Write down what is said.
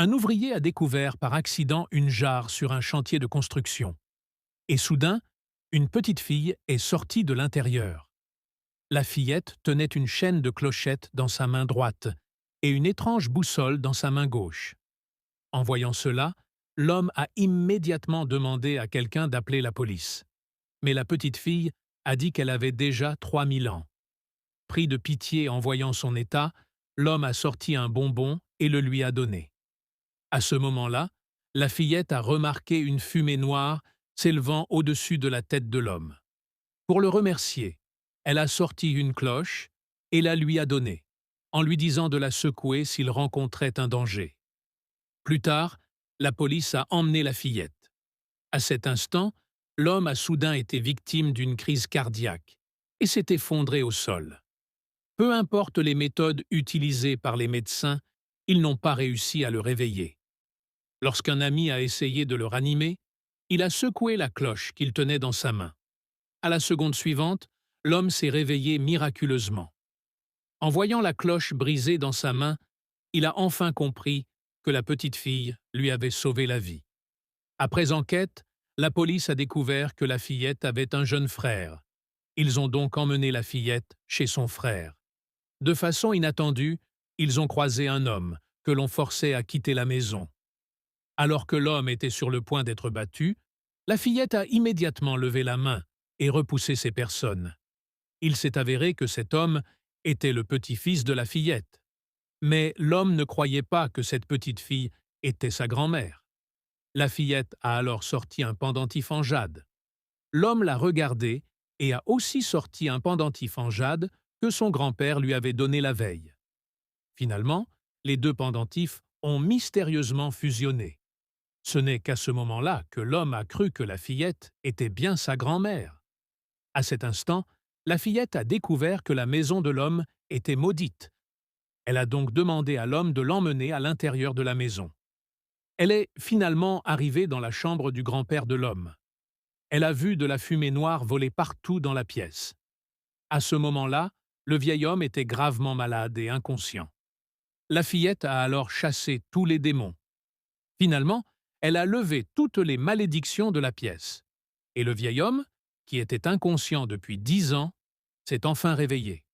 Un ouvrier a découvert par accident une jarre sur un chantier de construction. Et soudain, une petite fille est sortie de l'intérieur. La fillette tenait une chaîne de clochettes dans sa main droite et une étrange boussole dans sa main gauche. En voyant cela, l'homme a immédiatement demandé à quelqu'un d'appeler la police. Mais la petite fille a dit qu'elle avait déjà 3000 ans. Pris de pitié en voyant son état, l'homme a sorti un bonbon et le lui a donné. À ce moment-là, la fillette a remarqué une fumée noire s'élevant au-dessus de la tête de l'homme. Pour le remercier, elle a sorti une cloche et la lui a donnée, en lui disant de la secouer s'il rencontrait un danger. Plus tard, la police a emmené la fillette. À cet instant, l'homme a soudain été victime d'une crise cardiaque et s'est effondré au sol. Peu importe les méthodes utilisées par les médecins, ils n'ont pas réussi à le réveiller. Lorsqu'un ami a essayé de le ranimer, il a secoué la cloche qu'il tenait dans sa main. À la seconde suivante, l'homme s'est réveillé miraculeusement. En voyant la cloche brisée dans sa main, il a enfin compris que la petite fille lui avait sauvé la vie. Après enquête, la police a découvert que la fillette avait un jeune frère. Ils ont donc emmené la fillette chez son frère. De façon inattendue, ils ont croisé un homme que l'on forçait à quitter la maison. Alors que l'homme était sur le point d'être battu, la fillette a immédiatement levé la main et repoussé ces personnes. Il s'est avéré que cet homme était le petit-fils de la fillette. Mais l'homme ne croyait pas que cette petite fille était sa grand-mère. La fillette a alors sorti un pendentif en jade. L'homme l'a regardé et a aussi sorti un pendentif en jade que son grand-père lui avait donné la veille. Finalement, les deux pendentifs ont mystérieusement fusionné. Ce n'est qu'à ce moment-là que l'homme a cru que la fillette était bien sa grand-mère. À cet instant, la fillette a découvert que la maison de l'homme était maudite. Elle a donc demandé à l'homme de l'emmener à l'intérieur de la maison. Elle est finalement arrivée dans la chambre du grand-père de l'homme. Elle a vu de la fumée noire voler partout dans la pièce. À ce moment-là, le vieil homme était gravement malade et inconscient. La fillette a alors chassé tous les démons. Finalement, elle a levé toutes les malédictions de la pièce. Et le vieil homme, qui était inconscient depuis 10 ans, s'est enfin réveillé.